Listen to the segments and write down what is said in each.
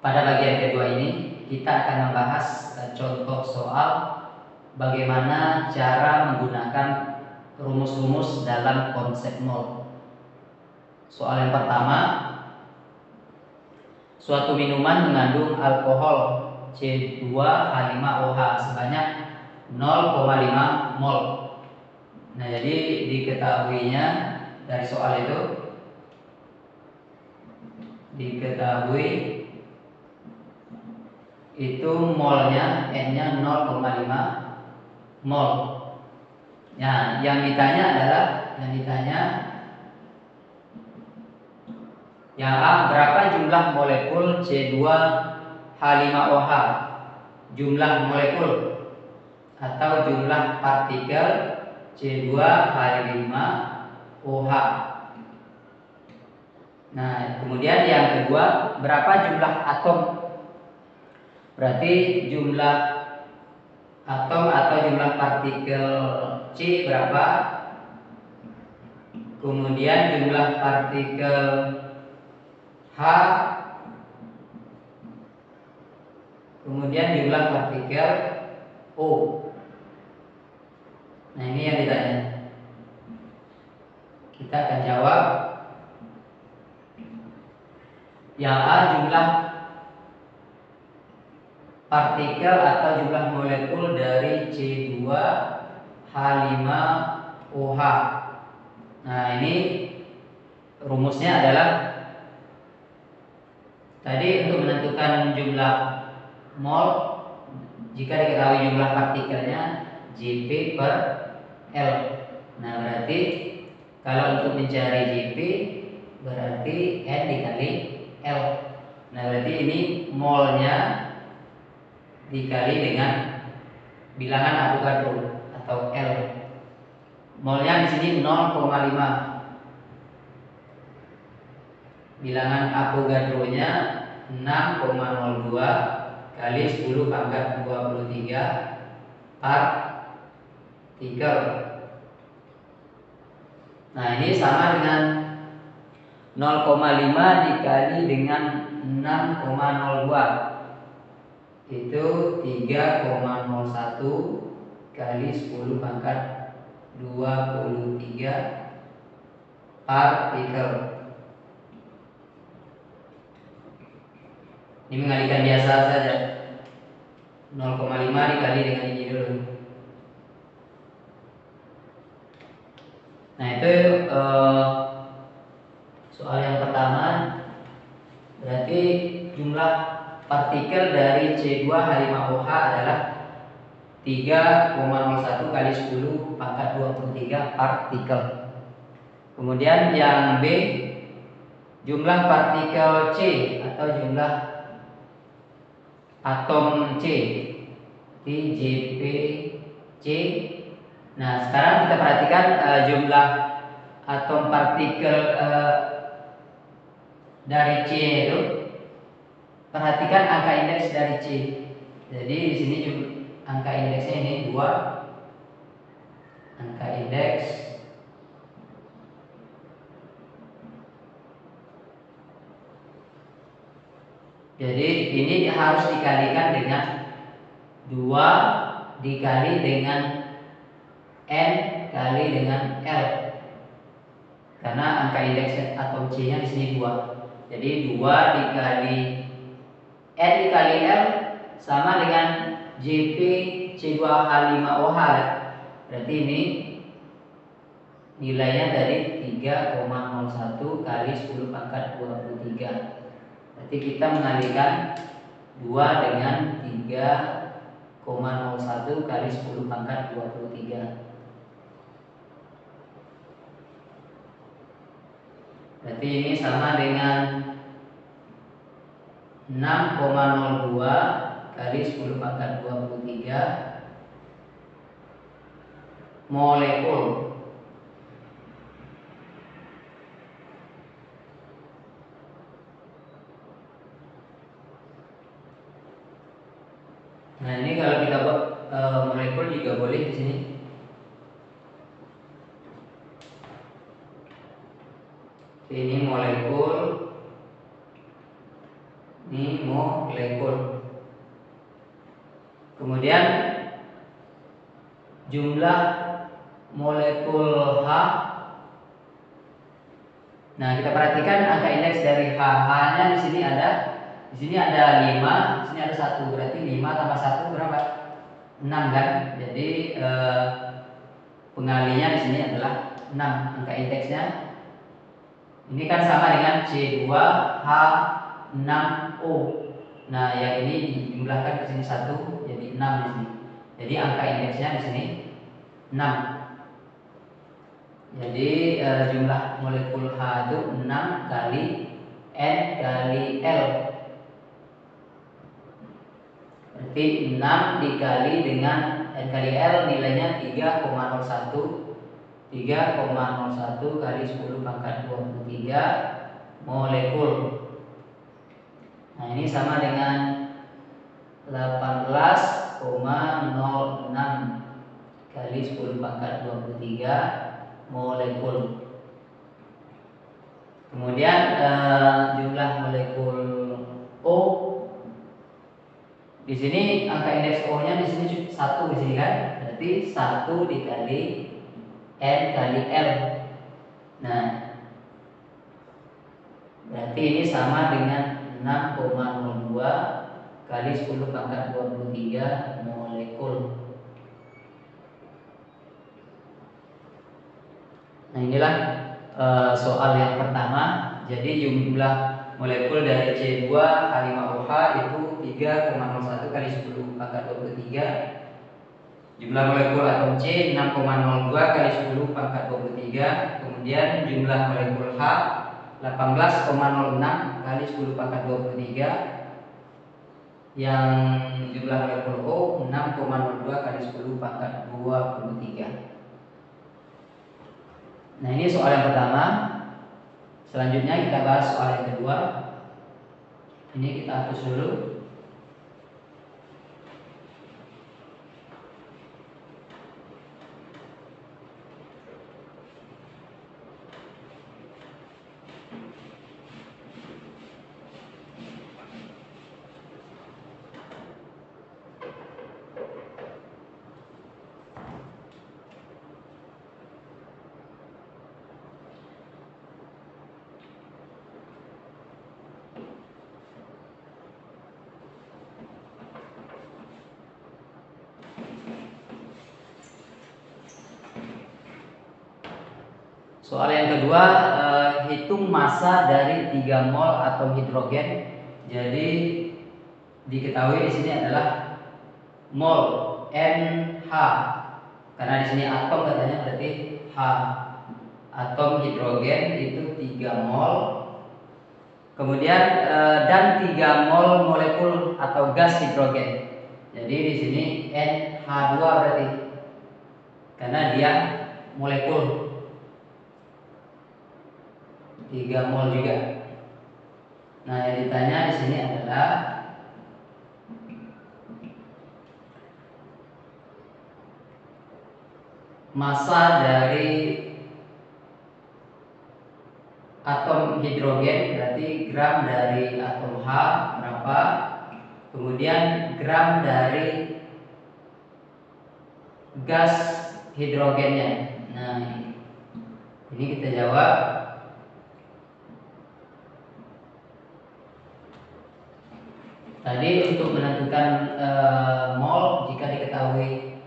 Pada bagian kedua ini kita akan membahas contoh soal bagaimana cara menggunakan rumus-rumus dalam konsep mol. Soal yang pertama, suatu minuman mengandung alkohol C2H5OH sebanyak 0,5 mol. Nah, jadi diketahuinya dari soal itu molnya N-nya 0,5 mol. Nah, yang ditanya yang A, berapa jumlah molekul C2H5OH? Jumlah molekul atau jumlah partikel C2H5OH. Nah, kemudian yang kedua, berapa jumlah atom? Berarti jumlah atom atau jumlah partikel C berapa? Kemudian jumlah partikel H, kemudian jumlah partikel O. Nah, ini yang ditanya. Kita akan jawab. Yang A, jumlah partikel atau jumlah molekul dari C2H5OH. Nah, ini rumusnya adalah tadi untuk menentukan jumlah mol, jika diketahui jumlah partikelnya Jp per L. Nah, berarti kalau untuk mencari Jp berarti N dikali L. Nah, berarti ini molnya dikali dengan bilangan Avogadro atau L. Molnya di sini 0,5. Bilangan Avogadro-nya 6,02 kali 10 pangkat 23 partikel. Nah, ini sama dengan 0,5 dikali dengan 6,02. Itu 3,01 kali 10 pangkat 23 partikel. Ini mengalihkan biasa saja. 0,5 dikali dengan ini dulu. Nah, itu soal yang pertama. Berarti jumlah partikel dari C2H5OH adalah 3,01 kali 10 pangkat 23 partikel. Kemudian yang B, jumlah partikel C atau jumlah atom C di JPC. Nah, sekarang kita perhatikan jumlah atom partikel dari C itu. Perhatikan angka indeks dari C. Jadi di sini angka indeksnya ini 2. Angka indeks jadi ini harus dikalikan dengan 2 dikali dengan N kali dengan L. Karena angka indeks atom C-nya di sini 2. Jadi 2 dikali N dikali L sama dengan Jp C2H5OH. Berarti ini nilainya dari 3,01 kali 10 pangkat 23. Berarti kita mengalihkan 2 dengan 3,01 kali 10 pangkat 23. Berarti ini sama dengan 6,02 kali 10 pangkat 23 molekul. Nah, ini kalau kita buat molekul juga boleh di sini. Ini molekul molekul. Kemudian jumlah molekul H. Nah, kita perhatikan angka indeks dari H-nya di sini ada 5, di sini ada 1, berarti 5 tambah 1 berapa? 6 kan? Jadi pengalinya di sini adalah 6 angka indeksnya. Ini kan sama dengan C2H6O. Nah, yang ini dijumlahkan ke sini 1 jadi 6 di sini. Jadi angka indeksnya di sini 6. Jadi jumlah molekul H itu 6 kali N kali L. Berarti 6 dikali dengan N kali L nilainya 3,01. 3,01 kali 10 pangkat 23 molekul. Nah, ini sama dengan 18,06 kali 10 pangkat 23 molekul. Kemudian jumlah molekul O di sini angka indeks O-nya di sini 1 di sini kan? Berarti 1 dikali N kali L. Nah, berarti ini sama dengan 6,02 kali 10 pangkat 23 molekul. Nah, inilah soal yang pertama. Jadi jumlah molekul dari C2H5OH itu 3,01 kali 10 pangkat 23. Jumlah molekul atom C 6,02 kali 10 pangkat 23. Kemudian jumlah molekul H 18,06 kali 10 pangkat 23. Yang jumlah molekul O 6,02 kali 10 pangkat 23. Nah, ini soal yang pertama. Selanjutnya kita bahas soal yang kedua. Ini kita hapus dulu. Soal yang kedua, hitung massa dari 3 mol atom hidrogen. Jadi diketahui di sini adalah mol NH. Karena di sini atom katanya berarti H. Atom hidrogen itu 3 mol. Kemudian dan 3 mol molekul atau gas hidrogen. Jadi di sini NH2 berarti. Karena dia molekul. 3 mol juga. Nah, yang ditanya di sini adalah massa dari atom hidrogen, berarti gram dari atom H berapa, kemudian gram dari gas hidrogennya. Nah, ini kita jawab. Tadi untuk menentukan mol, jika diketahui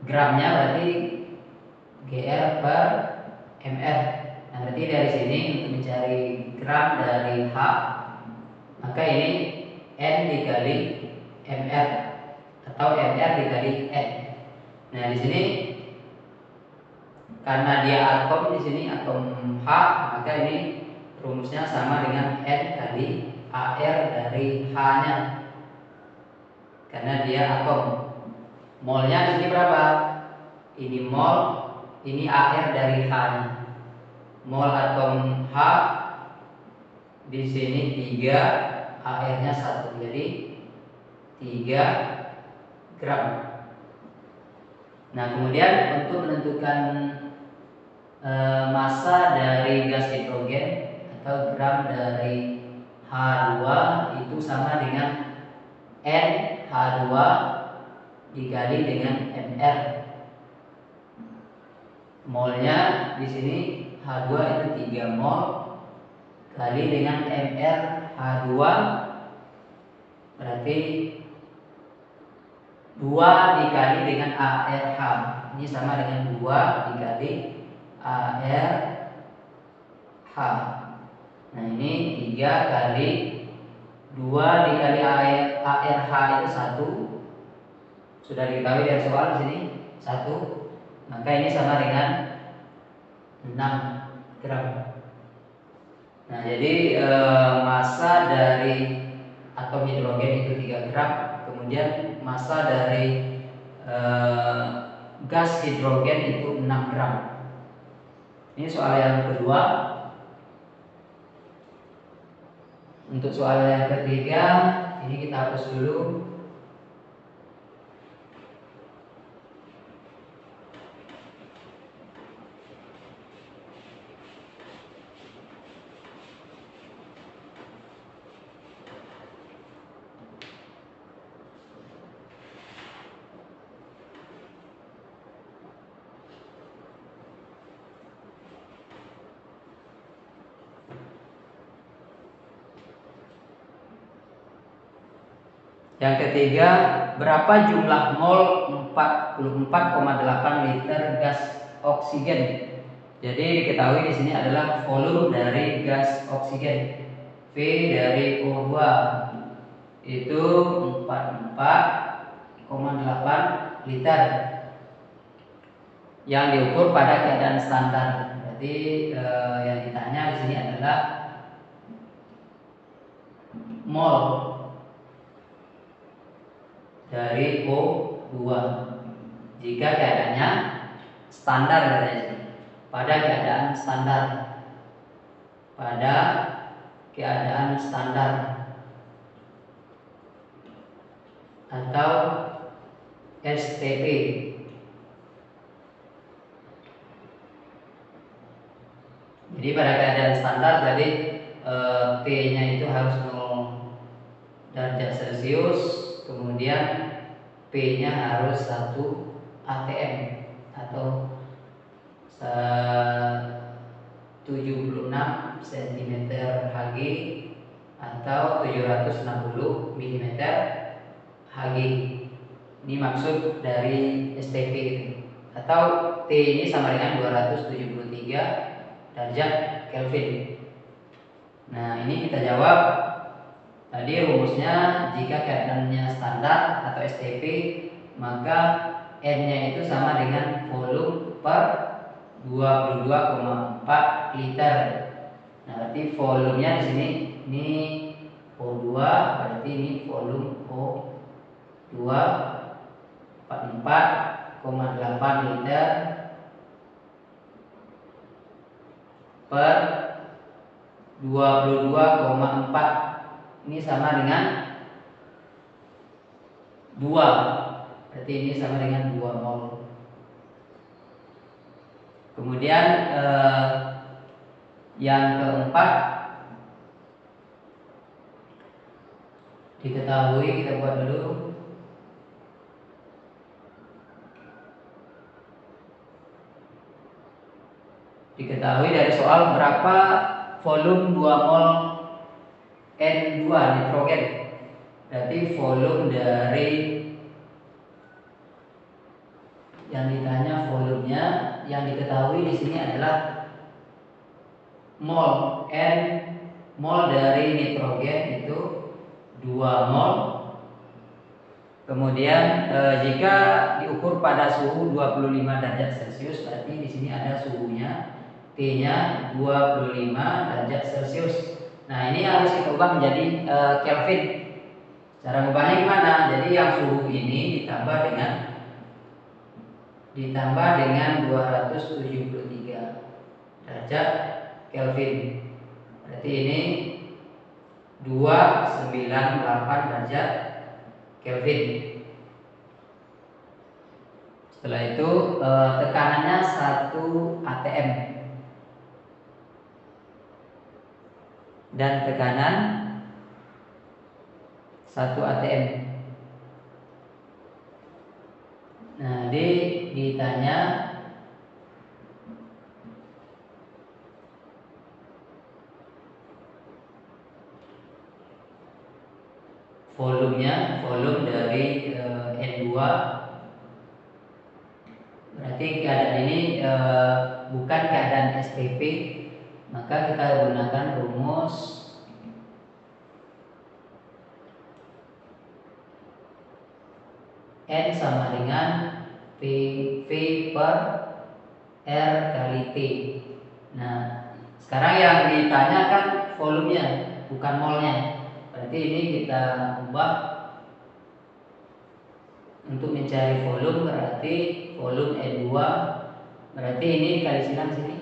gramnya berarti GR per MR. Nah, berarti dari sini untuk mencari gram dari H, maka ini N dikali MR atau MR dikali N. Nah, di sini karena dia atom, di sini atom H, maka ini rumusnya sama dengan N kali AR dari H-nya. Karena dia atom. Molnya di sini berapa? Ini mol, ini AR dari H-nya. Mol atom H di sini 3, AR-nya 1. Jadi 3 gram. Nah, kemudian untuk menentukan massa dari gas hidrogen atau gram dari H2 itu sama dengan NH2 dikali dengan Mr. Molnya di sini H2 itu 3 mol kali dengan Mr H2 berarti 2 dikali dengan ARH. Ini sama dengan 2 dikali ARH. Nah ini 3 kali 2 dikali ARH itu 1. Sudah diketahui dari soal di sini 1. Maka ini sama dengan 6 gram. Nah jadi massa dari atom hidrogen itu 3 gram. Kemudian massa dari gas hidrogen itu 6 gram. Ini soal yang kedua. Untuk soal yang ketiga, ini kita hapus dulu. Yang ketiga, berapa jumlah mol 44,8 liter gas oksigen? Jadi diketahui di sini adalah volume dari gas oksigen. V dari O2 itu 44,8 liter yang diukur pada keadaan standar. Berarti yang ditanya di sini adalah mol dari O2 jika keadaannya standar katanya, pada keadaan standar, pada keadaan standar atau STP. Jadi pada keadaan standar tadi T-nya itu harus 0 derajat Celcius, kemudian P-nya harus 1 atm atau 76 cm Hg atau 760 mm Hg. Ini maksud dari STP itu. Atau T ini sama dengan 273 derajat Kelvin. Nah, ini kita jawab. Tadi rumusnya jika keadaannya standar atau STP, maka N-nya itu sama dengan volume per 22,4 liter. Nah, berarti volumenya di sini ini O2, berarti ini volume O2 44,8 liter per 22,4. Ini sama dengan 2. Berarti ini sama dengan 2 mol. Kemudian yang keempat, diketahui, kita buat dulu. Diketahui dari soal berapa volume 2 mol N2 nitrogen. Berarti volume dari yang ditanya volumenya, yang diketahui di sini adalah mol. N mol dari nitrogen itu 2 mol. Kemudian jika diukur pada suhu 25 derajat Celcius, berarti di sini ada suhunya, T-nya 25 derajat Celcius. Nah, ini harus kita ubah menjadi Kelvin. Cara mengubahnya gimana? Jadi yang suhu ini ditambah dengan 273 derajat Kelvin. Berarti ini 298 derajat Kelvin. Setelah itu tekanannya 1 atm. dan tekanan 1 atm. Nah, ditanya volumenya, volume dari N2. Berarti keadaan ini bukan keadaan SPP, maka kita gunakan rumus N sama dengan V per R kali T. Nah, sekarang yang ditanya kan volumenya, bukan molnya. Berarti ini kita ubah untuk mencari volume, berarti volume N2, berarti ini dikali silang sini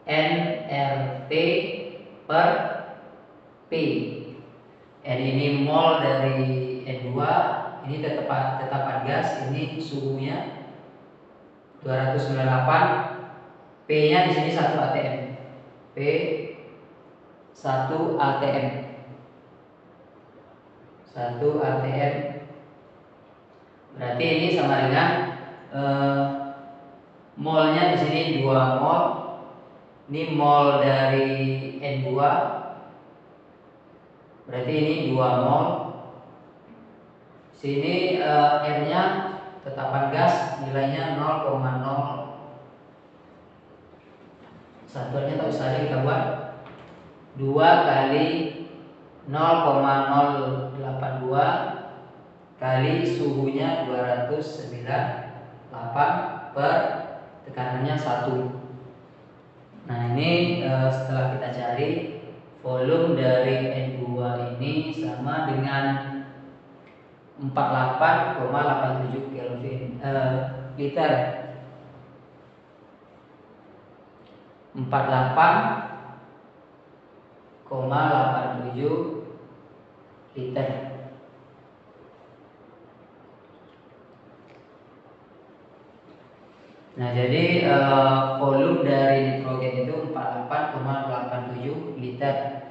nRT per P. N ini mol dari N2, ini tetapan gas, ini suhunya 298, P-nya di sini 1 atm. P 1 atm. 1 atm. Berarti ini sama dengan molnya di sini 2 mol. Ini mol dari N2. Berarti ini 2 mol. Sini R-nya tetapan gas nilainya 0,0. Satuannya tak usah ada, kita buat 2 kali 0,082 kali suhunya 298 per tekanannya 1. Nah, ini setelah kita cari volume dari N2 ini sama dengan 48,87 Kelvin liter. 48,87 liter. Nah, jadi volume dari nitrogen itu 48,87 liter.